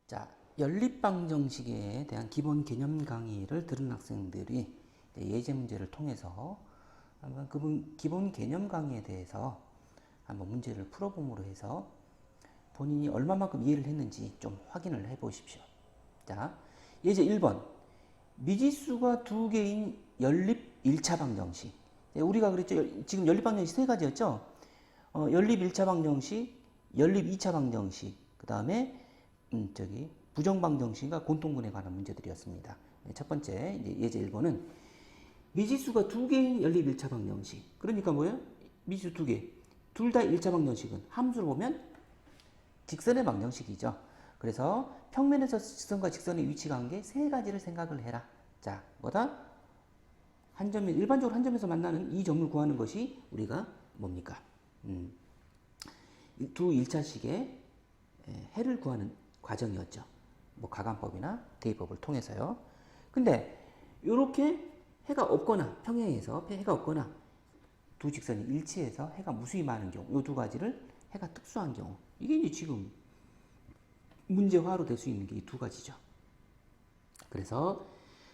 자, 연립방정식에 대한 기본 개념 강의를 들은 학생들이 예제 문제를 통해서 한번 그 기본 개념 강의에 대해서 한번 문제를 풀어봄으로 해서 본인이 얼마만큼 이해를 했는지 좀 확인을 해 보십시오. 자, 예제 1번. 미지수가 두 개인 연립 1차 방정식. 우리가 그랬죠. 지금 연립 방정식 세 가지였죠. 연립 1차 방정식, 연립 2차 방정식, 그 다음에 부정 방정식과 공통분에 관한 문제들이었습니다. 첫 번째 예제 1번은 미지수가 두 개인 연립 1차 방정식. 그러니까 뭐예요? 미지수 두 개. 둘 다 1차 방정식은 함수로 보면 직선의 방정식이죠. 그래서 평면에서 직선과 직선의 위치 관계 세 가지를 생각을 해라. 자, 뭐다? 한 점에 일반적으로 한 점에서 만나는 이 점을 구하는 것이 우리가 뭡니까? 두 1차식의 해를 구하는 과정이었죠. 뭐 가관법이나 대입법을 통해서요. 근데 이렇게 해가 없거나 평행에서 해가 없거나 두 직선이 일치해서 해가 무수히 많은 경우, 이 두 가지를 해가 특수한 경우, 이게 이제 지금 문제화로 될 수 있는 게 이 두 가지죠. 그래서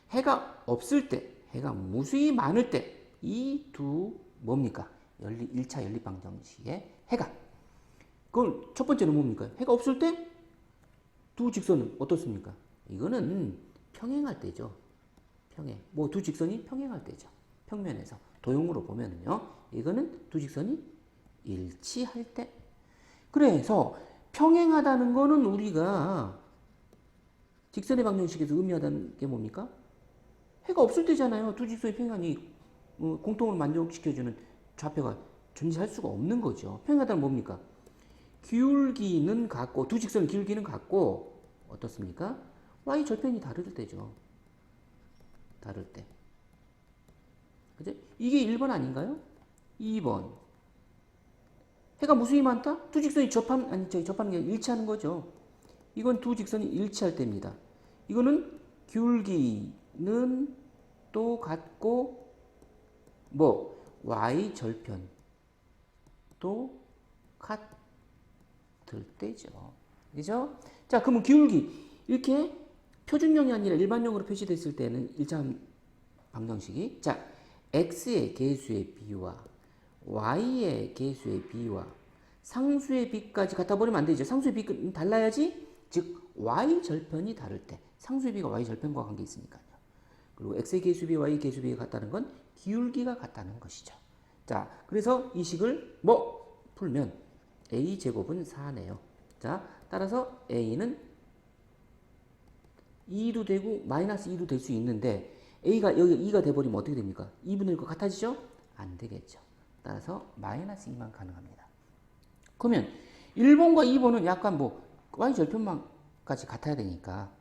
해가 없을 때, 해가 무수히 많을 때, 이 두 뭡니까? 1차 연립방정식의 해가. 그럼 첫 번째는 뭡니까? 해가 없을 때 두 직선은 어떻습니까? 이거는 평행할 때죠. 평행. 뭐 두 직선이 평행할 때죠. 평면에서. 도형으로 보면은요. 이거는 두 직선이 일치할 때. 그래서 평행하다는 거는 우리가 직선의 방정식에서 의미하다는 게 뭡니까? 해가 없을 때잖아요. 두 직선이 평행하니 공통으로 만족시켜주는 좌표가 존재할 수가 없는 거죠. 평행하다는 뭡니까? 기울기는 같고, 두 직선 기울기는 같고, 어떻습니까? y 절편이 다를 때죠. 다를 때. 그죠? 이게 1번 아닌가요? 2번. 해가 무수히 많다? 두 직선이 접하는 게 일치하는 거죠. 이건 두 직선이 일치할 때입니다. 이거는 기울기는 또 같고, 뭐, y 절편도 같을 때죠. 그죠? 자, 그러면 기울기. 이렇게 표준형이 아니라 일반형으로 표시됐을 때는 1차 방정식이, 자, x의 개수의 b와 y의 개수의 b와 상수의 b까지 갖다 버리면 안 되죠. 상수의 b는 달라야지. 즉 y 절편이 다를 때, 상수의 b가 y 절편과 관계 있으니까요. 그리고 x의 개수 b, y의 개수 b가 같다는 건 기울기가 같다는 것이죠. 자, 그래서 이 식을 뭐 풀면 a 제곱은 4네요. 자, 따라서 a는 2도 되고 마이너스 2도 될 수 있는데 a가 여기 2가 돼버리면 어떻게 됩니까? 2분의 1과 같아지죠? 안 되겠죠. 따라서 마이너스 2만 가능합니다. 그러면 1번과 2번은 약간 뭐 y절편만까지 같아야 되니까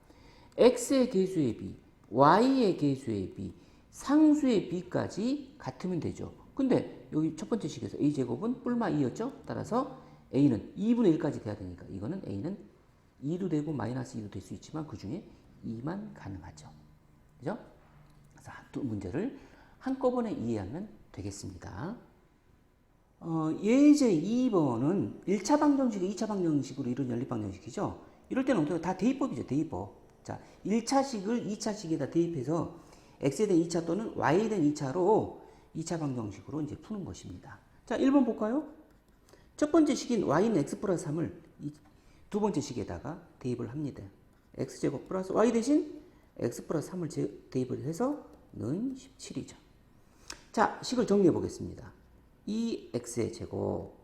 x의 개수의 b, y의 개수의 b, 상수의 b까지 같으면 되죠. 근데 여기 첫 번째 식에서 a제곱은 뿔마 2였죠? 따라서 a는 2분의 1까지 돼야 되니까 이거는 a는 2도 되고 마이너스 2도 될 수 있지만 그 중에 2만 가능하죠. 그죠? 자, 두 문제를 한꺼번에 이해하면 되겠습니다. 예제 2번은 1차 방정식이 2차 방정식으로 이룬 연립방정식이죠. 이럴 때는 어떻게 다 대입법이죠. 대입법. 자, 1차식을 2차식에다 대입해서 x에 대한 2차 또는 y에 대한 2차로 2차 방정식으로 이제 푸는 것입니다. 자, 1번 볼까요? 첫 번째 식인 y는 x 플러스 3을 두 번째 식에다가 대입을 합니다. x제곱 플러스 y 대신 x 플러스 3을 대입을 해서 는 17이죠. 자, 식을 정리해 보겠습니다. 2x의 제곱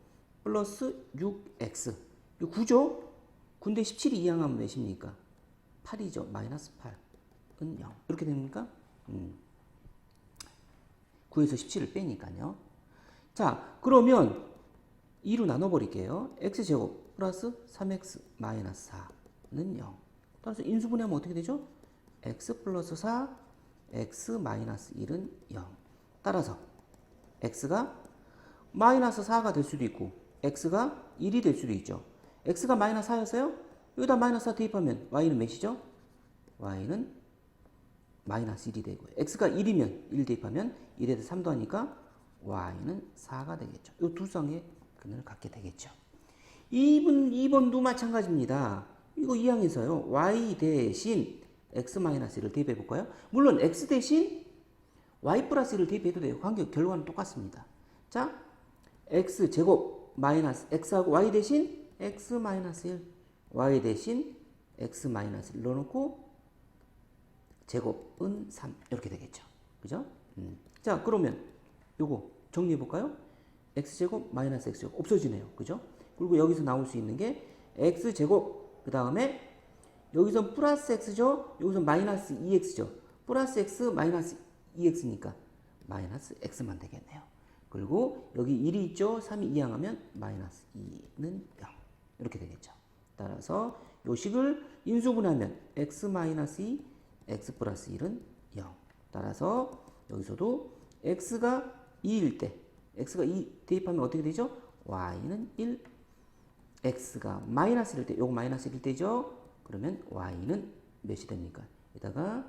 플러스 6x. 이 9죠? 근데 17이 이항하면 몇입니까? 8이죠. 마이너스 8은 0. 이렇게 됩니까? 9에서 17을 빼니까요. 자, 그러면 2로 나눠버릴게요. x제곱 플러스 3x 마이너스 4는 0. 따라서 인수분해하면 어떻게 되죠? x 플러스 4, x 마이너스 1은 0. 따라서 x가 마이너스 4가 될 수도 있고 x가 1이 될 수도 있죠. x가 마이너스 4였어요? 여기다 마이너스 4 대입하면 y는 몇이죠? y는 마이너스 1이 되고요. x가 1이면 1 대입하면 1에서 3 더하니까 y는 4가 되겠죠. 이 두 쌍의 근을 갖게 되겠죠. 2번도 마찬가지입니다. 이거 이항에서요. y 대신 x-1을 대입해 볼까요? 물론 x 대신 y 플러스 1을 대입해도 돼요. 결과는 똑같습니다. 자, x제곱 마이너스 x하고 y 대신 x-1, y 대신 x-1 넣어놓고 제곱은 3 이렇게 되겠죠. 그죠? 자, 그러면 요거 정리해 볼까요? x제곱 마이너스 x제곱 없어지네요. 그죠? 그리고 여기서 나올 수 있는 게 x제곱 그 다음에 여기서 플러스 x죠. 여기서 마이너스 2x죠. 플러스 x 마이너스 2x니까 마이너스 x만 되겠네요. 그리고 여기 1이 있죠. 3이 이항하면 마이너스 2는 0 이렇게 되겠죠. 따라서 요 식을 인수분해하면 x 마이너스 2 x 플러스 1은 0. 따라서 여기서도 x가 2일 때 x가 2 대입하면 어떻게 되죠? y는 1 x가 마이너스 1일 때 요거 마이너스 1일 때죠? 그러면 y는 몇이 됩니까? 여기다가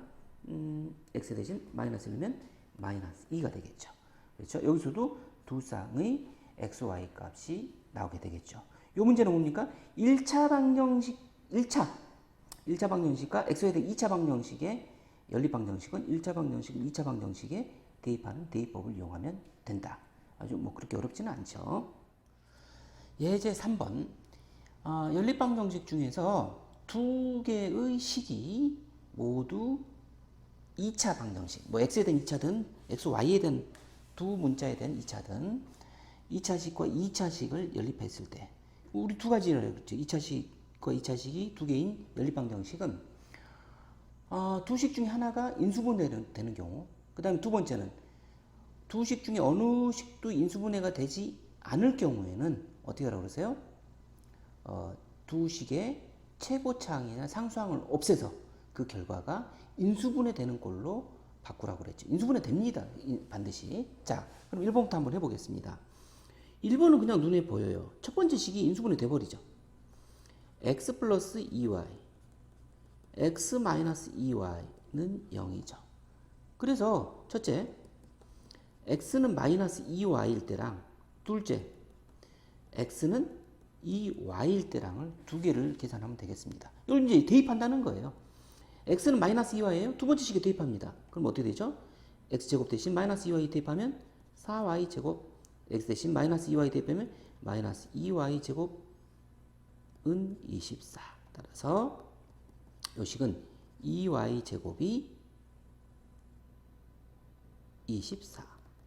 x 대신 마이너스 1이면 마이너스 2가 되겠죠. 그렇죠? 여기서도 두 쌍의 xy 값이 나오게 되겠죠. 요 문제는 뭡니까? 1차 방정식 1차 방정식과 x에 대한 2차 방정식의 연립 방정식은 1차 방정식, 2차 방정식에 대입하는 대입법을 이용하면 된다. 아주 뭐 그렇게 어렵지는 않죠. 예제 3번. 연립 방정식 중에서 두 개의 식이 모두 2차 방정식, 뭐 x에 대한 2차든 x, y에 대한 두 문자에 대한 2차든 2차식과 2차식을 연립했을 때 우리 두 가지를 했죠. 2차식과 2차식이 두 개인 연립 방정식은 두 식 중에 하나가 인수분해되는 경우, 그 다음에 두 번째는 두 식 중에 어느 식도 인수분해가 되지 않을 경우에는 어떻게 하라고 그러세요? 두 식의 최고차항이나 상수항을 없애서 그 결과가 인수분해 되는 꼴로 바꾸라고 그랬죠. 인수분해 됩니다. 반드시. 자, 그럼 1번부터 한번 해보겠습니다. 1번은 그냥 눈에 보여요. 첫 번째 식이 인수분해 돼버리죠. x 플러스 2y, x 마이너스 2y는 0이죠. 그래서 첫째, x는 마이너스 2y일 때랑 둘째, x는 2y일 때랑을 두 개를 계산하면 되겠습니다. 이걸 이제 대입한다는 거예요. x는 마이너스 2y예요. 두 번째 식에 대입합니다. 그럼 어떻게 되죠? x제곱 대신 마이너스 2y 대입하면 4y제곱, x 대신 마이너스 2y 대입하면 마이너스 2y제곱은 24. 따라서 이 식은 2y제곱이 24.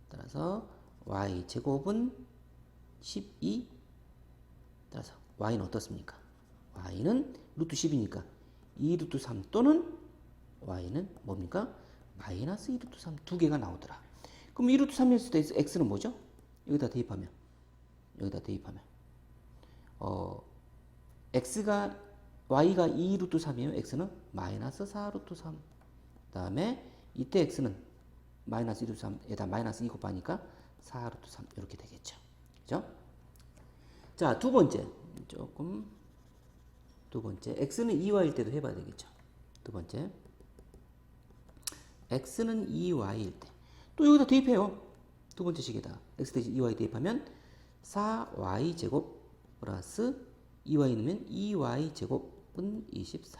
따라서 y제곱은 12. 따라서 y는 어떻습니까? y는 루트 10이니까 2 루트 3 또는 y는 뭡니까? 마이너스 2 루트 3 두 개가 나오더라. 그럼 2 루트 3이었을 때 x는 뭐죠? 여기다 대입하면 x가 y가 2 루트 3이에요. x는 마이너스 4 루트 3. 다음에 이때 x는 마이너스 2 루트 3에다 마이너스 2 곱하니까 4 루트 3 이렇게 되겠죠. 그죠? 자, 두 번째 x는 2y일 때도 해봐야 되겠죠. 두 번째 x는 2y일 때 또 여기다 대입해요. 두 번째 식에다 x 대신 2y 대입하면 4y제곱 플러스 2y 넣으면 2y제곱은 24.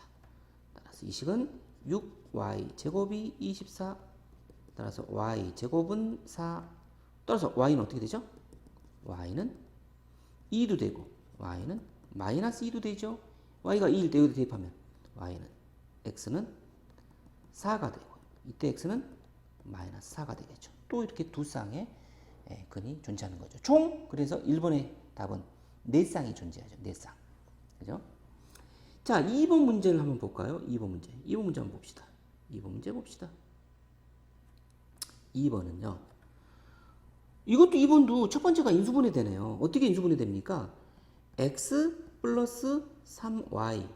따라서 이 식은 6y제곱이 24. 따라서 y제곱은 4. 따라서 y는 어떻게 되죠? y는 2도 되고 y는 마이너스 2도 되죠. y가 2일 때 여기다 대입하면 y는 x는 4가 되고 이때 x는 마이너스 4가 되겠죠. 또 이렇게 두 쌍의 근이 존재하는 거죠. 총 그래서 1번의 답은 4쌍이 존재하죠. 4쌍. 그죠? 자, 2번 문제를 한번 볼까요? 2번 문제 한번 봅시다. 2번 문제 봅시다. 2번은요. 이것도 2번도 첫 번째가 인수분해 되네요. 어떻게 인수분해 됩니까? x 플러스 3y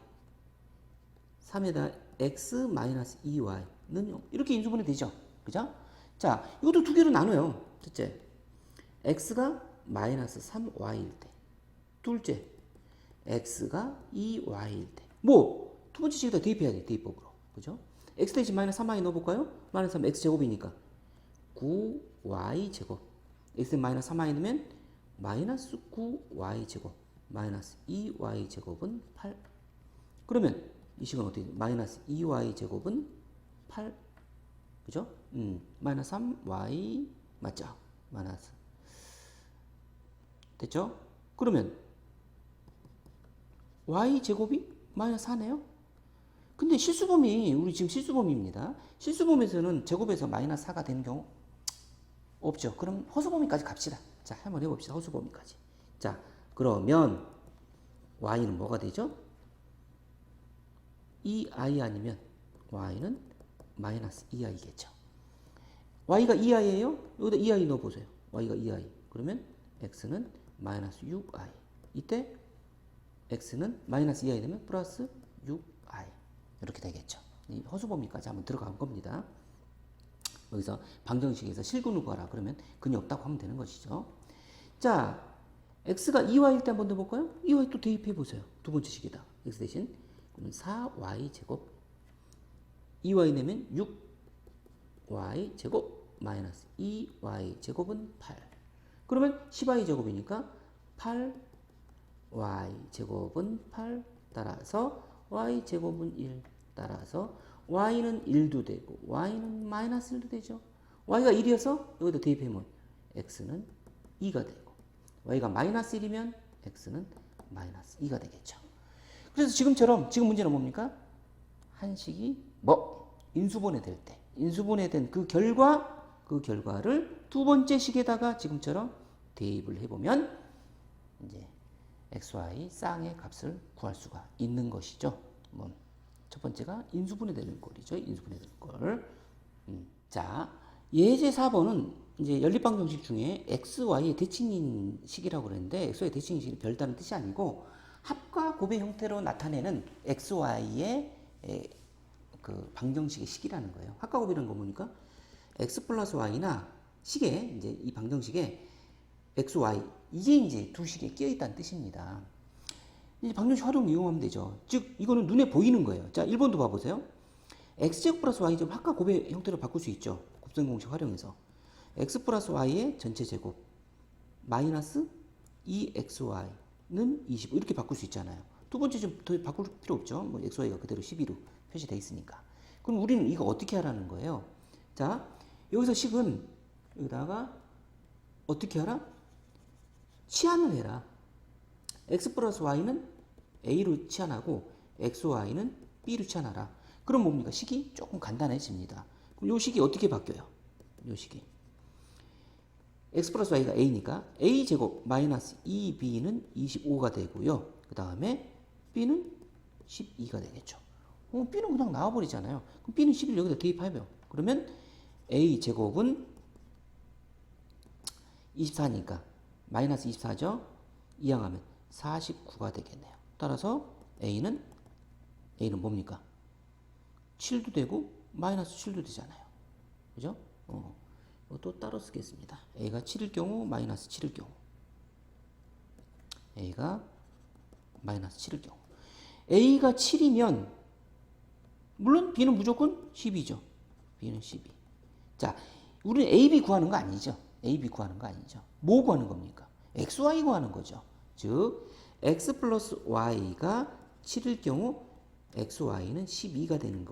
3에다 x 마이너스 2y는 0 이렇게 인수분해 되죠. 그죠? 자, 이것도 두 개로 나눠요. 첫째, x가 마이너스 3y일 때. 둘째, x가 2y일 때. 뭐, 두 번째 식에다 대입해야 돼, 대입법으로. 그죠? x 대신 마이너스 3y 넣어볼까요? 마이너스 3 x제곱이니까 9y제곱. x 마이너스 3y 넣으면 마이너스 9y제곱. 마이너스 2y제곱은 8. 그러면 이 식은 어떻게 돼? 마이너스 2y 제곱은 8, 그죠? 마이너스 3y 맞죠? 마이너스 됐죠? 그러면 y 제곱이 마이너스 4네요? 근데 실수범위, 우리 지금 실수범위입니다. 실수범위에서는 제곱에서 마이너스 4가 되는 경우 없죠. 그럼 허수범위까지 갑시다. 자, 한번 해봅시다. 허수범위까지. 자, 그러면 y는 뭐가 되죠? 2i 아니면 y는 마이너스 2i겠죠. y가 2i예요? 여기다 2i 넣어보세요. y가 2i. 그러면 x는 마이너스 6i. 이때 x는 마이너스 2i 되면 플러스 6i. 이렇게 되겠죠. 이 허수범위까지 한번 들어간 겁니다. 여기서 방정식에서 실근을 구하라 그러면 근이 없다고 하면 되는 것이죠. 자, x가 2y일 때 한번 더 볼까요? 2y 또 대입해 보세요. 두 번째 식이다. x 대신 그러면 4y 제곱 2y 내면 6y 제곱 마이너스 2y 제곱은 8. 그러면 10y 제곱이니까 8y 제곱은 8 따라서 y 제곱은 1 따라서 y는 1도 되고 y는 마이너스 1도 되죠. y가 1이어서 여기다 대입하면 x는 2가 되고 y가 마이너스 1이면 x는 마이너스 2가 되겠죠. 그래서 지금처럼 지금 문제는 뭡니까? 한식이 뭐 인수분해 될 때 인수분해된 그 결과를 두 번째 식에다가 지금처럼 대입을 해보면 이제 xy 쌍의 값을 구할 수가 있는 것이죠. 뭐 첫 번째가 인수분해되는 꼴이죠. 인수분해되는 꼴. 자, 예제 4번은 이제 연립방정식 중에 xy의 대칭인 식이라고 그랬는데 xy의 대칭인 식이 별다른 뜻이 아니고 합과 곱의 형태로 나타내는 xy의 그 방정식의 식이라는 거예요. 합과 곱이라는 건 뭡니까? x 플러스 y나 식에 이제 이 방정식에 x, y 이게 이제 두 식에 끼어 있다는 뜻입니다. 이제 방정식 활용 이용하면 되죠. 즉 이거는 눈에 보이는 거예요. 자, 1번도 봐보세요. x제곱 플러스 y제곱 합과 곱의 형태로 바꿀 수 있죠. 곱셈 공식 활용해서 x 플러스 y의 전체 제곱 마이너스 2xy는 25 이렇게 바꿀 수 있잖아요. 두 번째 좀 더 바꿀 필요 없죠. 뭐 xy가 그대로 12로 표시되어 있으니까. 그럼 우리는 이거 어떻게 하라는 거예요? 자, 여기서 식은 여기다가 어떻게 하라? 치환을 해라. x 플러스 y는 a로 치환하고 xy는 b로 치환하라. 그럼 뭡니까? 식이 조금 간단해집니다. 그럼 요 식이 어떻게 바뀌어요? 요 식이 x 플러스 y가 a니까 a 제곱 마이너스 2b는 25가 되고요. 그 다음에 b는 12가 되겠죠. b는 그냥 나와버리잖아요. 그럼 b는 11 여기다 대입하면 그러면 a 제곱은 24니까 마이너스 24죠. 이항하면 49가 되겠네요. 따라서 a는 뭡니까? 7도 되고 마이너스 7도 되잖아요. 그죠? 또 따로 쓰겠습니다. a가 7일 경우 마이너스 7일 경우 a가 마이너스 7일 경우 a가 7이면 물론 b는 무조건 10이죠. b는 12. 자, 우리는 ab 구하는 거 아니죠. ab 구하는 거 아니죠. 뭐 구하는 겁니까? xy 구하는 거죠. 즉 x 플러스 y가 7일 경우 xy는 12가 되는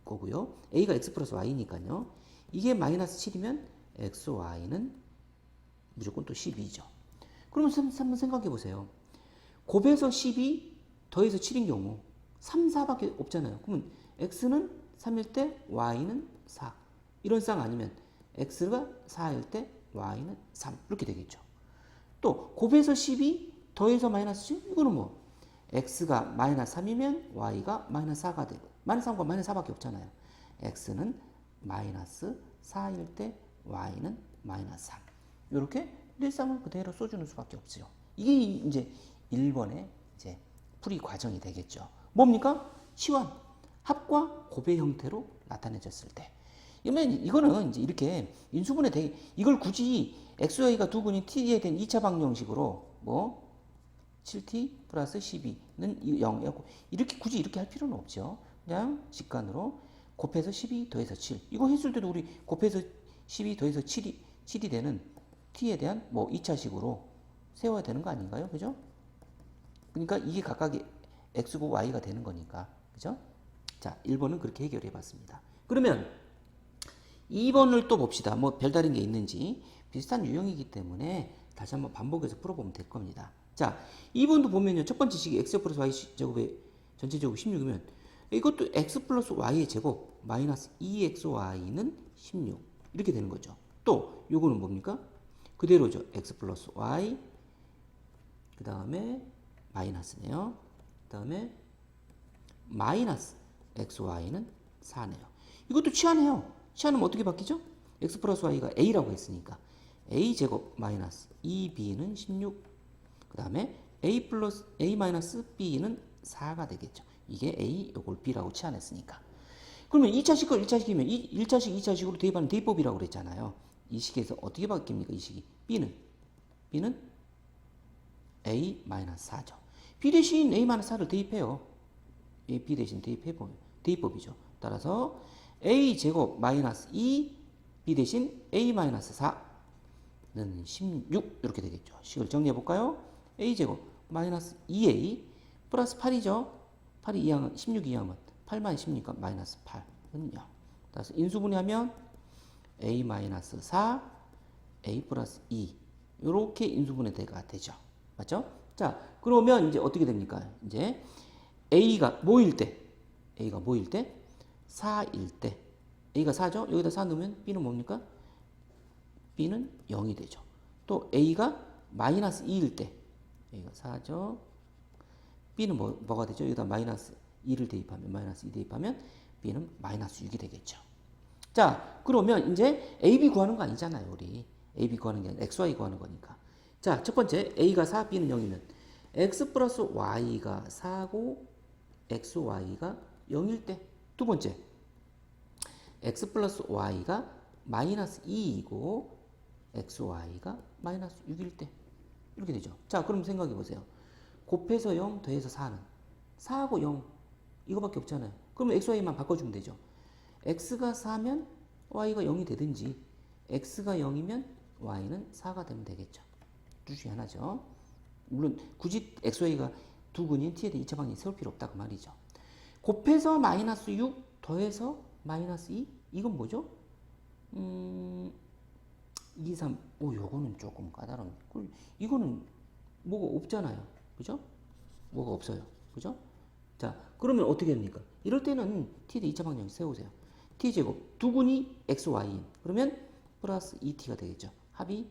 거고요. a가 x 플러스 y니까요. 이게 마이너스 7이면 xy는 무조건 또 12죠. 그러면 한번 생각해 보세요. 곱해서 12 더해서 7인 경우 3, 4밖에 없잖아요. 그러면 x는 3일 때 y는 4. 이런 쌍 아니면 x가 4일 때 y는 3. 이렇게 되겠죠. 또 곱해서 12 더해서 마이너스 7 이거는 뭐 x가 마이너스 3이면 y가 마이너스 4가 되고 마이너스 3과 마이너스 4밖에 없잖아요. x는 마이너스 4일 때 y는 마이너스 3. 이렇게 일상을 그대로 써주는 수밖에 없죠. 이게 이제 1번의 이제 풀이 과정이 되겠죠. 뭡니까? 치환, 합과 곱의 형태로 나타내졌을 때. 이거는 이제 이렇게 인수분해 되게 이걸 굳이 xy가 두 분이 t에 대한 2차 방정식으로 뭐 7t 플러스 12는 0이고 이렇게 굳이 이렇게 할 필요는 없죠. 그냥 직관으로 곱해서 12 더해서 7. 이거 했을 때도 우리 곱해서 12 더해서 7이 되는 t에 대한 뭐 2차식으로 세워야 되는 거 아닌가요? 그죠? 그러니까 이게 각각의 x고 y가 되는 거니까. 그죠? 자, 1번은 그렇게 해결해 봤습니다. 그러면 2번을 또 봅시다. 뭐 별다른 게 있는지. 비슷한 유형이기 때문에 다시 한번 반복해서 풀어보면 될 겁니다. 자, 2번도 보면요. 첫 번째 식이 x 플러스 y 제곱의 전체제곱 16이면 이것도 x 플러스 y의 제곱 마이너스 2xy는 16 이렇게 되는 거죠. 또 요거는 뭡니까? 그대로죠. x 플러스 y 그 다음에 마이너스네요. 그 다음에 마이너스 xy는 4네요. 이것도 치환해요. 치환하면 어떻게 바뀌죠? x 플러스 y가 a라고 했으니까 a제곱 마이너스 2b는 16 그 다음에 a 플러스 a 마이너스 b는 4가 되겠죠. 이게 a 요걸 b라고 치환했으니까. 그러면 2차식 걸 1차식이면 1차식 2차식으로 대입하는 대입법이라고 그랬잖아요. 이 식에서 어떻게 바뀝니까? 이 식이 b는 a 마이너스 4죠. b 대신 a 마이너스 4를 대입해요. b 대신 대입해보면 대입법이죠. 따라서 a 제곱 마이너스 2 b 대신 a 마이너스 4는 16 이렇게 되겠죠. 식을 정리해 볼까요? a 제곱 마이너스 2a 플러스 8이죠. 8이 2항은 16 이항은 8만 10니까 마이너스 8은 0. 따라서 인수분해하면 a 마이너스 4 a 플러스 2 이렇게 인수분해가 되죠. 맞죠? 자, 그러면 이제 어떻게 됩니까? 이제 a가 뭐일 때 4일 때 a가 4죠? 여기다 4 넣으면 b는 뭡니까? b는 0이 되죠. 또 a가 마이너스 2일 때 a가 4죠. b는 뭐가 되죠? 여기다 마이너스 2를 대입하면 마이너스 2 대입하면 b는 마이너스 6이 되겠죠. 자, 그러면 이제 ab 구하는 거 아니잖아요. 우리 ab 구하는 게 아니라 xy 구하는 거니까. 자, 첫 번째 a가 4 b는 0이면 x 플러스 y가 4고 xy가 0일 때. 두 번째 x 플러스 y가 마이너스 2이고 xy가 마이너스 6일 때. 이렇게 되죠. 자, 그럼 생각해 보세요. 곱해서 0 더해서 4는 4하고 0 이거밖에 없잖아요. 그러면 xy만 바꿔주면 되죠. x가 4면 y가 0이 되든지 x가 0이면 y는 4가 되면 되겠죠. 둘 중에 하나죠. 물론 굳이 xy가 두 근인 t에 대한 2차 방정이 세울 필요 없다 그 말이죠. 곱해서 마이너스 6 더해서 마이너스 2 이건 뭐죠? 2, 3 요거는 조금 까다로운 이거는 뭐가 없잖아요. 그죠? 뭐가 없어요. 그죠? 자, 그러면 어떻게 됩니까? 이럴 때는 t에 대한 2차 방정을 세우세요. t제곱 두 근이 x, y인 그러면 플러스 2t가 되겠죠. 합이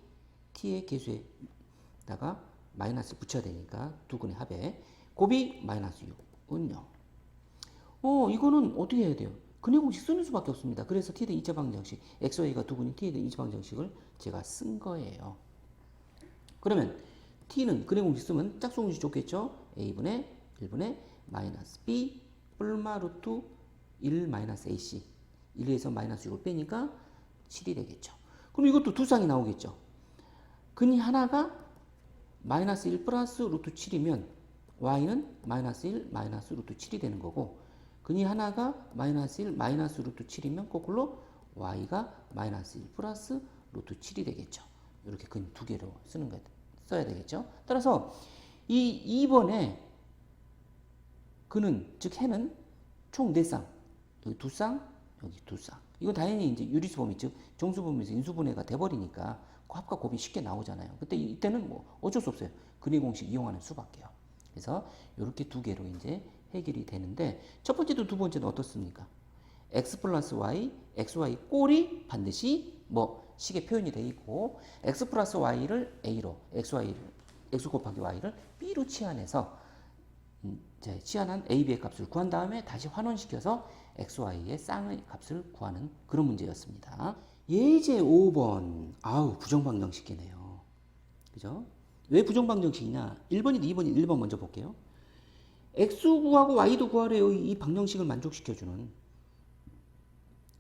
t의 개수에다가 마이너스 붙여야 되니까 두 근의 합에 곱이 마이너스 6은 0. 이거는 어떻게 해야 돼요? 근해 공식 쓰는 수밖에 없습니다. 그래서 t에 대한 2차 방정식 x, y가 두 근인 t에 대한 2차 방정식을 제가 쓴 거예요. 그러면 t는 근해 공식 쓰면 짝수 공식 좋겠죠? a분의 1분의 마이너스 b 뿔마 루트 1 마이너스 ac 1에서 마이너스 6을 빼니까 7이 되겠죠. 그럼 이것도 두 쌍이 나오겠죠. 근이 하나가 마이너스 1 플러스 루트 7이면 y는 마이너스 1 마이너스 루트 7이 되는 거고 근이 하나가 마이너스 1 마이너스 루트 7이면 거꾸로 y가 마이너스 1 플러스 루트 7이 되겠죠. 이렇게 근 두 개로 쓰는 거 써야 되겠죠. 따라서 이 2번에 근은 즉 해는 총 4쌍 여기 2쌍 여기 2쌍 이건 당연히 이제 유리수범위 즉 정수범위에서 인수분해가 돼버리니까 합과 곱이 쉽게 나오잖아요. 그때 이때는 뭐 어쩔 수 없어요. 근해 공식 이용하는 수밖에요. 그래서 이렇게 두 개로 이제 해결이 되는데 첫 번째도 두 번째도 어떻습니까? x 플러스 y, xy 꼴이 반드시 뭐 식의 표현이 되어 있고 x 플러스 y를 a로 xy를 x 곱하기 y를 b로 치환해서 이제 치환한 a, b의 값을 구한 다음에 다시 환원시켜서 x, y의 쌍의 값을 구하는 그런 문제였습니다. 예제 5번 부정방정식이네요. 그죠? 왜 부정방정식이냐? 1번이든 2번이든 1번 먼저 볼게요. x 구하고 y도 구하래요. 이 방정식을 만족시켜주는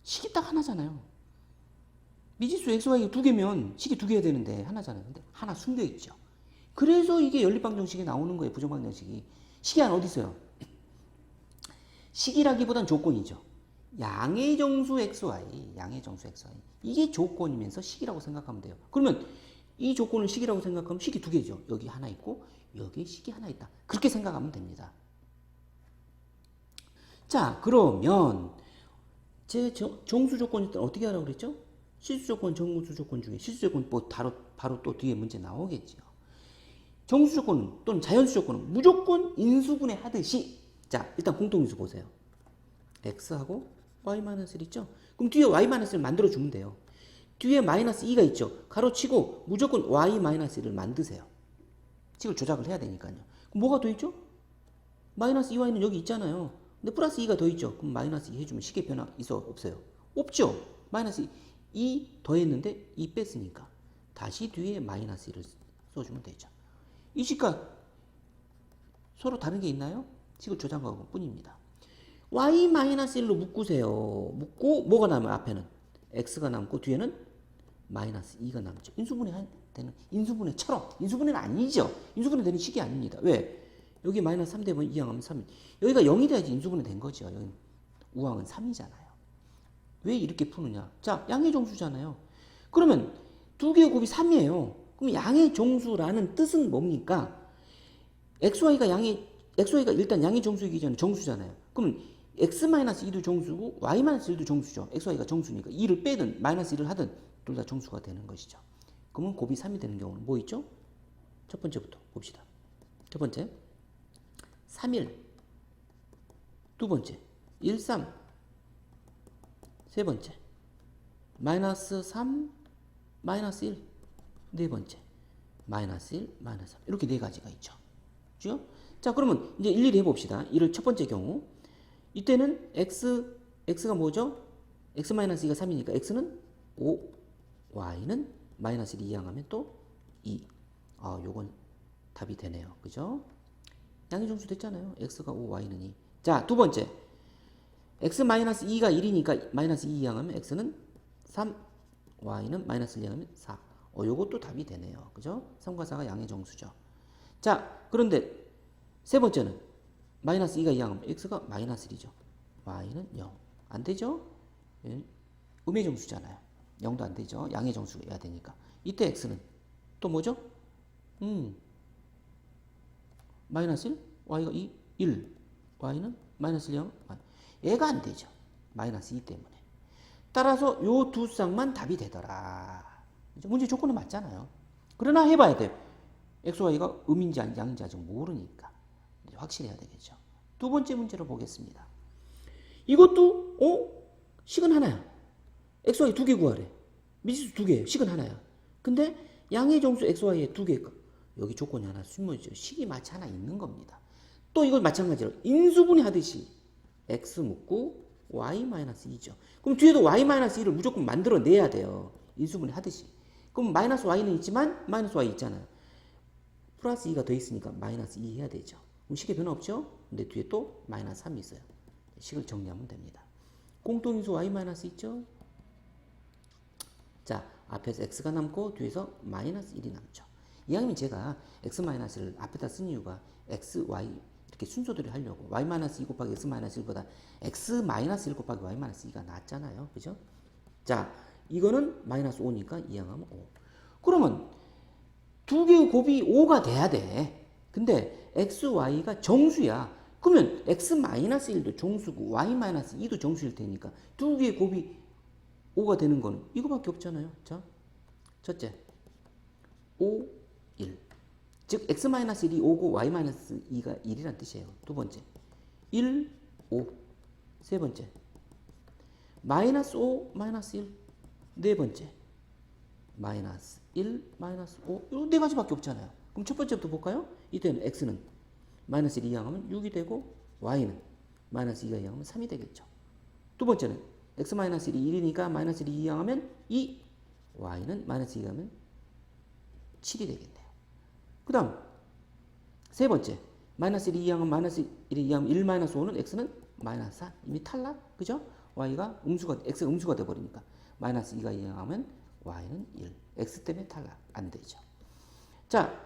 식이 딱 하나잖아요. 미지수 x, y 두 개면 식이 두 개야 되는데 하나잖아요. 근데 하나 숨겨 있죠. 그래서 이게 연립방정식이 나오는 거예요. 부정방정식이. 식이 하나 어디 있어요? 식이라기보단 조건이죠. 양의 정수 xy, 양의 정수 xy. 이게 조건이면서 식이라고 생각하면 돼요. 그러면 이 조건을 식이라고 생각하면 식이 두 개죠. 여기 하나 있고 여기 식이 하나 있다. 그렇게 생각하면 됩니다. 자, 그러면 제 정수 조건일 때 어떻게 하라고 그랬죠? 실수 조건, 정수 조건 중에 실수 조건 뭐 바로 또 뒤에 문제 나오겠죠. 정수 조건은 또는 자연수 조건은 무조건 인수분해 하듯이, 자, 일단 공통인수 보세요. x하고 y-1 있죠? 그럼 뒤에 y-1을 만들어주면 돼요. 뒤에 마이너스 2가 있죠? 가로치고 무조건 y-1을 만드세요. 식을 조작을 해야 되니까요. 그럼 뭐가 더 있죠? 마이너스 2y는 여기 있잖아요. 근데 플러스 2가 더 있죠? 그럼 마이너스 2 해주면 식의 변화 있어? 없어요? 없죠? 마이너스 2 더했는데 2 뺐으니까 다시 뒤에 마이너스 1을 써주면 되죠. 이 식과 서로 다른 게 있나요? 식을 조작한 것 뿐입니다. y-1로 묶으세요. 묶고 뭐가 남아요? 앞에는 x가 남고 뒤에는 마이너스 2가 남죠. 인수분해 할 때는 인수분해처럼, 인수분해는 아니죠. 인수분해 되는 식이 아닙니다. 왜? 여기 마이너스 3 되면 이항하면 3. 여기가 0이 돼야지 인수분해 된 거죠. 여기 우항은 3이잖아요. 왜 이렇게 푸느냐? 자, 양의 정수잖아요. 그러면 두 개의 곱이 3이에요. 그럼 양의 정수라는 뜻은 뭡니까? xy가 일단 양의 정수이기 전에 정수잖아요. 그럼 x-2도 정수고 y-1도 정수죠. xy가 정수니까 2를 빼든 마이너스 1을 하든 둘 다 정수가 되는 것이죠. 그러면 곱이 3이 되는 경우는 뭐 있죠? 첫 번째부터 봅시다. 첫 번째 3일, 두 번째 1, 3, 세 번째 마이너스 3, 마이너스 1, 네 번째 마이너스 1, 마이너스 3 이렇게 네 가지가 있죠. 그죠? 자, 그러면 이제 일일이 해봅시다. 이를 첫 번째 경우 이때는 x가 뭐죠? x-2가 3이니까 x는 5, y는 마이너스 1 이항하면 또 2. 아, 요건 답이 되네요. 그죠? 양의 정수 됐잖아요. x가 5, y는 2. 자, 두 번째 x-2가 1이니까 마이너스 2 이항하면 x는 3, y는 마이너스 1 이항하면 4. 요것도 답이 되네요. 그죠? 3과 4가 양의 정수죠. 자, 그런데 세 번째는 마이너스 2가 이항하면 x가 마이너스 1이죠. y는 0. 안 되죠? 음의 정수잖아요. 0도 안 되죠. 양의 정수여야 되니까. 이때 x는 또 뭐죠? 마이너스 1, y가 2, 1. y는 마이너스 0. 얘가 안 되죠. 마이너스 2 때문에. 따라서 요 두 쌍만 답이 되더라. 문제 조건은 맞잖아요. 그러나 해봐야 돼요. x, y가 음인지 양인지 아직 모르니까. 확실해야 되겠죠. 두 번째 문제로 보겠습니다. 이것도 식은 하나야. x, y 두 개 구하래. 미지수 두 개예요. 식은 하나야. 근데 양의 정수 x, y에 두 개. 여기 조건이 하나 숨어있죠. 식이 마치 하나 있는 겁니다. 또 이걸 마찬가지로 인수분해 하듯이 x 묶고 y-2죠. 그럼 뒤에도 y-2를 무조건 만들어내야 돼요. 인수분해 하듯이. 그럼 마이너스 y는 있지만 마이너스 y 있잖아요. 플러스 2가 더 있으니까 마이너스 2 해야 되죠. 그럼 식에 변화 없죠? 근데 뒤에 또 마이너스 3이 있어요. 식을 정리하면 됩니다. 공통인수 y- 있죠? 자, 앞에서 x가 남고 뒤에서 마이너스 1이 남죠. 이왕이면 제가 x-를 앞에다 쓴 이유가 x, y 이렇게 순서대로 하려고 y-2 곱하기 x-1보다 x-1 곱하기 y-2가 낫잖아요. 그죠? 자, 이거는 마이너스 5니까 이항하면 5. 그러면 두 개의 곱이 5가 돼야 돼. 근데 x, y가 정수야. 그러면 x-1도 정수고 y-2도 정수일 테니까 두 개의 곱이 5가 되는 거는 이거밖에 없잖아요. 자, 첫째 5, 1. 즉 x-1이 5고 y-2가 1이란 뜻이에요. 두 번째 1, 5. 세 번째 마이너스 5, 마이너스 1. 네 번째 마이너스 1, 마이너스 5. 이 네 가지밖에 없잖아요. 그럼 첫 번째부터 볼까요? 이때는 x는 마이너스 1이 이항하면 6이 되고 y는 마이너스 2가 이항하면 3이 되겠죠. 두 번째는 x-1이 1이니까 마이너스 1이 이항하면 2, y는 마이너스 2가 하면 7이 되겠네요. 그 다음 세 번째 마이너스 1이 이항하면 마이너스 1이 이항하면 1 마이너스 5는 x는 마이너스 4. 이미 탈락. 그죠? y가 x가 음수가 돼버리니까 마이너스 2가 이항하면 y는 1. x 때문에 탈락. 안 되죠. 자,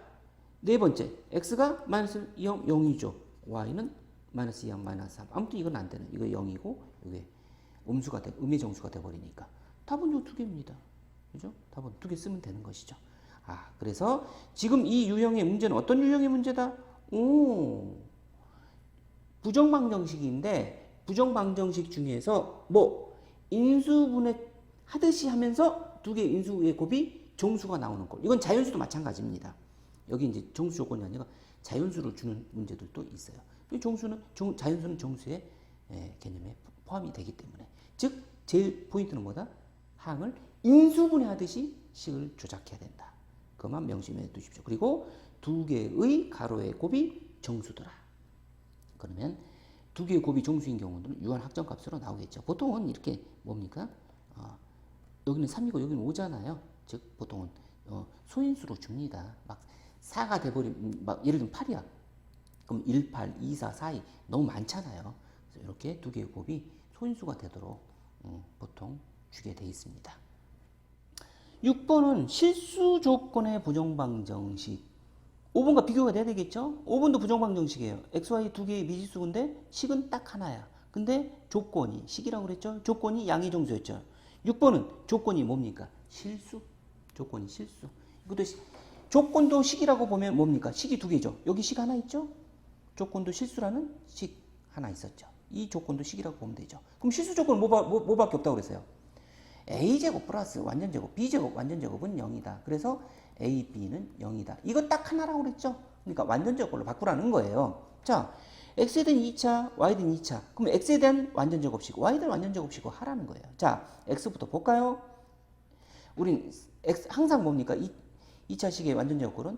네 번째 x가 마이너스 0, 0이죠. y는 마이너스 2항 마이너스 3. 아무튼 이건 안 되는. 이거 0이고 이게 음의 정수가 돼버리니까 답은 요 두 개입니다. 그죠? 답은 두 개 쓰면 되는 것이죠. 아, 그래서 지금 이 유형의 문제는 어떤 유형의 문제다? 부정방정식인데 부정방정식 중에서 뭐 인수분해 하듯이 하면서 두 개의 인수의 곱이 정수가 나오는 꼴. 이건 자연수도 마찬가지입니다. 여기 이제 정수 조건이 아니라 자연수를 주는 문제들도 있어요. 자연수는 정수의 개념에 포함이 되기 때문에. 즉, 제일 포인트는 뭐다? 항을 인수분해하듯이 식을 조작해야 된다. 그것만 명심해 두십시오. 그리고 두 개의 가로의 곱이 정수더라. 그러면 두 개의 곱이 정수인 경우는 유한 확정값으로 나오겠죠. 보통은 이렇게 뭡니까? 여기는 3이고 여기는 5잖아요. 즉 보통은 소인수로 줍니다. 막 4가 돼버리면 막 예를 들면 8이야. 그럼 1, 8, 2, 4, 4, 2 너무 많잖아요. 그래서 이렇게 두 개의 곱이 소인수가 되도록 보통 주게 돼 있습니다. 6번은 실수 조건의 부정방정식. 5번과 비교가 돼야 되겠죠? 5번도 부정방정식이에요. XY 두 개의 미지수인데 식은 딱 하나야. 근데 조건이 식이라고 그랬죠? 조건이 양의 정수였죠. 6번은 조건이 뭡니까? 실수. 조건이 실수. 이것도 조건도 식이라고 보면 뭡니까? 식이 두 개죠. 여기 식 하나 있죠? 조건도 실수라는 식 하나 있었죠. 이 조건도 식이라고 보면 되죠. 그럼 실수 조건은 뭐밖에 없다고 그랬어요? a제곱 플러스 완전제곱 b제곱 완전제곱은 0이다. 그래서 a, b는 0이다. 이거 딱 하나라고 그랬죠? 그러니까 완전제곱으로 바꾸라는 거예요. 자, x에 대한 2차, y에 대한 2차. 그럼 x에 대한 완전제곱식, y에 대한 완전제곱식으로 하라는 거예요. 자, x부터 볼까요? 우린 x 항상 뭡니까? 2차식의 완전제곱은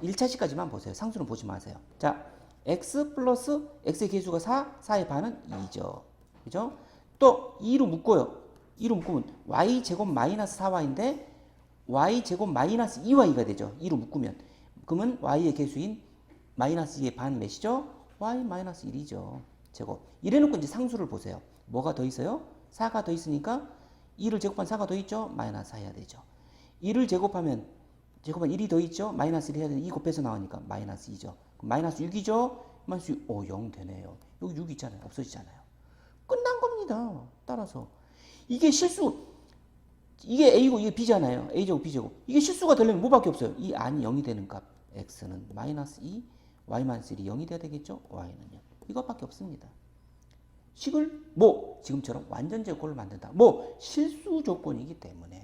1차식까지만 보세요. 상수는 보지 마세요. 자, x 플러스 x의 개수가 4, 4의 반은 2죠. 그죠? 또 2로 묶어요. 2로 묶으면 y제곱 마이너스 4y인데 y제곱 마이너스 2y가 되죠. 2로 묶으면. 그러면 y의 개수인 마이너스 2의 반 몇이죠? y 마이너스 1이죠. 제곱. 이래놓고 이제 상수를 보세요. 뭐가 더 있어요? 4가 더 있으니까 2를 제곱한 4가 더 있죠? 마이너스 4 해야 되죠. 2를 제곱하면 1이 더 있죠? 마이너스 1 해야 되는데 2 곱해서 나오니까 마이너스 2죠. 마이너스 6이죠? 마이너스 6, 0 되네요. 여기 6 있잖아요. 없어지잖아요. 끝난 겁니다. 따라서. 이게 이게 A고 이게 B잖아요. A제곱, B제곱. 이게 실수가 되려면 뭐밖에 없어요? 이 안이 0이 되는 값. X는 마이너스 2, Y 마이너스 1이 0이 돼야 되겠죠? Y는요. 이것밖에 없습니다. 식을 지금처럼 완전제곱을 만든다. 실수 조건이기 때문에.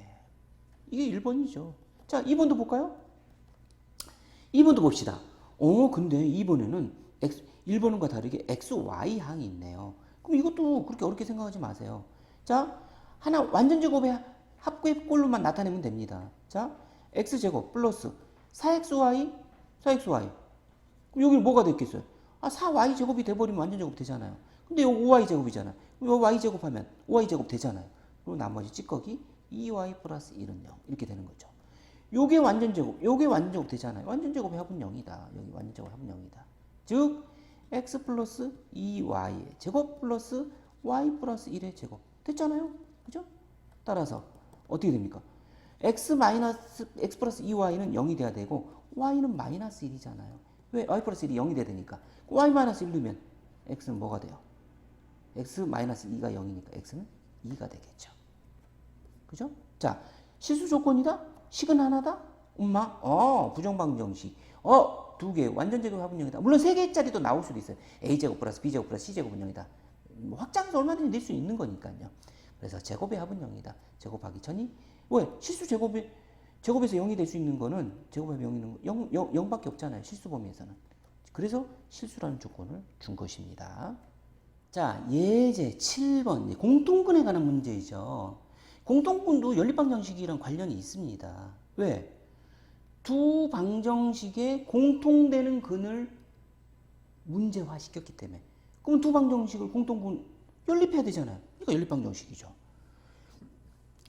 이게 1번이죠. 자, 2번도 볼까요? 2번도 봅시다. 근데 2번에는 1번과 다르게 XY 항이 있네요. 그럼 이것도 그렇게 어렵게 생각하지 마세요. 자, 하나 완전제곱의 합계꼴로만 나타내면 됩니다. 자, x제곱 플러스 4xy. 그럼 여기는 뭐가 됐겠어요? 4y제곱이 돼버리면 완전제곱 되잖아요. 근데 여기 5y제곱이잖아요. 그럼 y제곱하면 5y제곱 되잖아요. 그리고 나머지 찌꺼기 2y 플러스 1은 0. 이렇게 되는 거죠. 요게 완전제곱, 요게 완전제곱 되잖아요. 완전제곱의 합은 0이다. 여기 완전제곱 합은 0이다. 즉, x 플러스 2y의 제곱 플러스 y 플러스 1의 제곱. 됐잖아요. 그죠? 따라서 어떻게 됩니까? x 플러스 2y는 0이 돼야 되고 y는 마이너스 1이잖아요. 왜? y 플러스 1이 0이 돼야 되니까. y 마이너스 1 넣으면 x는 뭐가 돼요? x 마이너스 2가 0이니까 x는 2가 되겠죠. 그죠? 자, 실수 조건이다? 식은 하나다? 부정방정식. 두 개, 완전제곱 합은 0이다. 물론 3개짜리도 나올 수도 있어요. a제곱 플러스 b제곱 플러스 c제곱은 0이다. 확장해서 얼마든지 낼 수 있는 거니까요. 그래서 제곱의 합은 0이다. 제곱하기 전이 왜? 실수 제곱에서 0이 될 수 있는 거는 제곱의 합이 0밖에 없잖아요. 실수 범위에서는. 그래서 실수라는 조건을 준 것입니다. 자, 예제 7번 공통근에 관한 문제이죠. 공통근도 연립방정식이랑 관련이 있습니다. 왜? 두 방정식의 공통되는 근을 문제화 시켰기 때문에. 그럼 두 방정식을 공통근 연립해야 되잖아요. 그러니까 연립방정식이죠.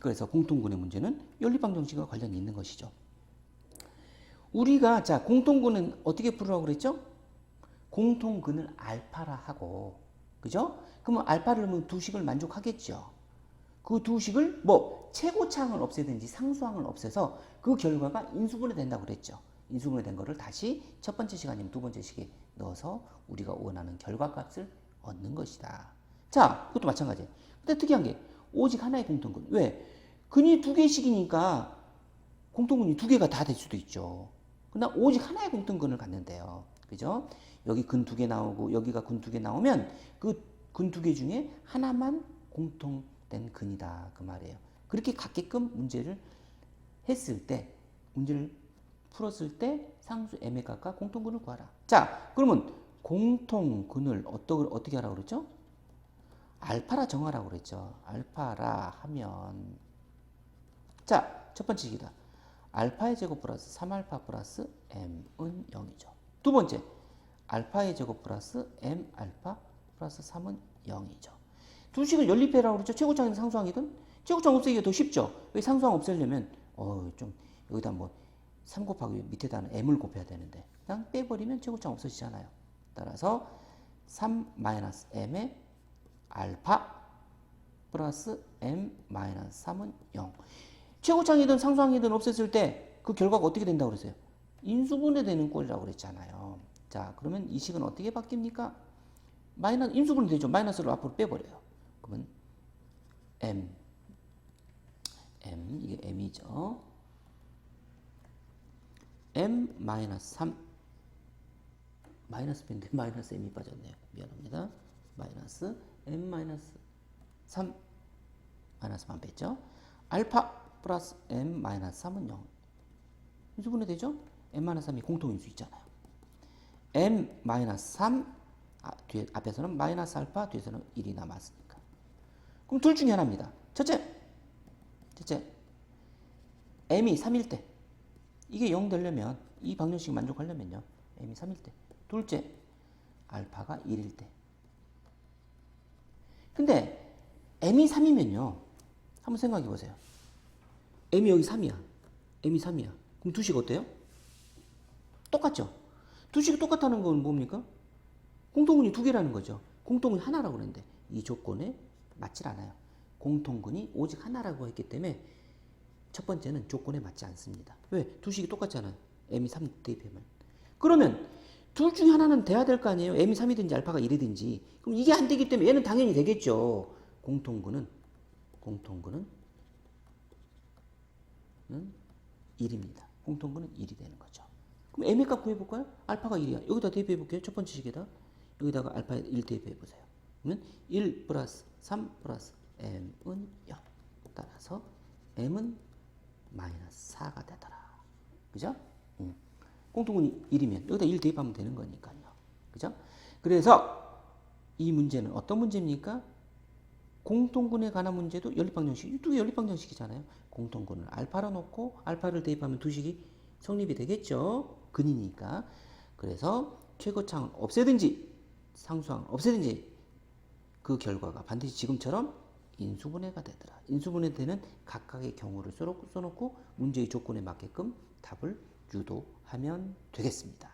그래서 공통근의 문제는 연립방정식과 관련이 있는 것이죠. 우리가 공통근은 어떻게 풀으라고 그랬죠? 공통근을 알파라 하고, 그죠? 그러면 알파를 넣으면 두 식을 만족하겠죠. 그 두 식을 최고차항을 없애든지 상수항을 없애서 그 결과가 인수분해 된다고 그랬죠. 인수분해 된 거를 다시 첫 번째 식 아니면 두 번째 식에 넣어서 우리가 원하는 결과값을 얻는 것이다. 자, 이것도 마찬가지예요. 근데 특이한 게 오직 하나의 공통근. 왜? 근이 두 개씩이니까 공통근이 두 개가 다 될 수도 있죠. 그러나 오직 하나의 공통근을 갖는데요. 그죠? 여기 근 두 개 나오고 여기가 근 두 개 나오면 그 근 두 개 중에 하나만 공통된 근이다 그 말이에요. 그렇게 갖게끔 문제를 했을 때, 문제를 풀었을 때 상수 m의 값과 공통근을 구하라. 자, 그러면 공통근을 어떻게 하라고 그랬죠? 알파라 정하라고 그랬죠. 알파라 하면, 자, 첫 번째 식이다. 알파의 제곱 플러스 3알파 플러스 m은 0이죠. 두 번째, 알파의 제곱 플러스 m알파 플러스 3은 0이죠. 두 식을 연립해라고 그랬죠. 최고차이든 상수항이든. 최고차항 없애기가 더 쉽죠. 왜 상수항 없애려면 좀 여기다 뭐 3 곱하기 밑에다는 m을 곱해야 되는데 그냥 빼버리면 최고차항 없어지잖아요. 따라서 3-m의 알파 플러스 m-3은 0. 최고차항이든 상수항이든 없앴을 때 그 결과가 어떻게 된다고 그랬어요? 인수분해되는 꼴이라고 그랬잖아요. 자, 그러면 이 식은 어떻게 바뀝니까? 인수분해 되죠. 마이너스를 앞으로 빼버려요. 그러면 m, 이게 m이죠. m-3 마이너스 B인데 마이너스 m이 빠졌네요. 미안합니다. 마이너스 m-3 마이너스만 뺐죠. 알파 플러스 m-3은 0. 인수분해 되죠? m-3이 공통인수 있잖아요. m-3 뒤에 앞에서는 마이너스 알파 뒤에서는 1이 남았으니까. 그럼 둘 중에 하나입니다. 첫째 m이 3일 때 이게 0 되려면 이 방정식 만족하려면요. m이 3일 때. 둘째 알파가 1일 때. 근데 m이 3이면요. 한번 생각해 보세요. m이 여기 3이야. m이 3이야. 그럼 두 식 어때요? 똑같죠? 두 식이 똑같다는 건 뭡니까? 공통근이 두 개라는 거죠. 공통근이 하나라고 그랬는데 이 조건에 맞질 않아요. 공통근이 오직 하나라고 했기 때문에 첫 번째는 조건에 맞지 않습니다. 왜? 두 식이 똑같잖아요. m이 3 대입하면. 그러면 둘 중에 하나는 돼야 될 거 아니에요. m이 3이든지 알파가 1이든지. 그럼 이게 안 되기 때문에 얘는 당연히 되겠죠. 공통근은 1입니다. 공통근은 1이 되는 거죠. 그럼 m의 값 구해볼까요? 알파가 1이야. 여기다 대입해볼게요. 첫 번째 식에다. 여기다가 알파 1 대입해보세요. 그러면 1 플러스 3 플러스 m은 0. 따라서 m은 마이너스 4가 되더라. 그죠? 공통근이 1이면 여기다 1 대입하면 되는 거니까요. 그죠? 그래서 이 문제는 어떤 문제입니까? 공통근에 관한 문제도 연립방정식, 두 개 연립방정식이잖아요. 공통근을 알파로 놓고 알파를 대입하면 두 식이 성립이 되겠죠. 근이니까. 그래서 최고차항을 없애든지 상수항을 없애든지 그 결과가 반드시 지금처럼 인수분해가 되더라. 인수분해되는 각각의 경우를 써놓고 문제의 조건에 맞게끔 답을 유도하면 되겠습니다.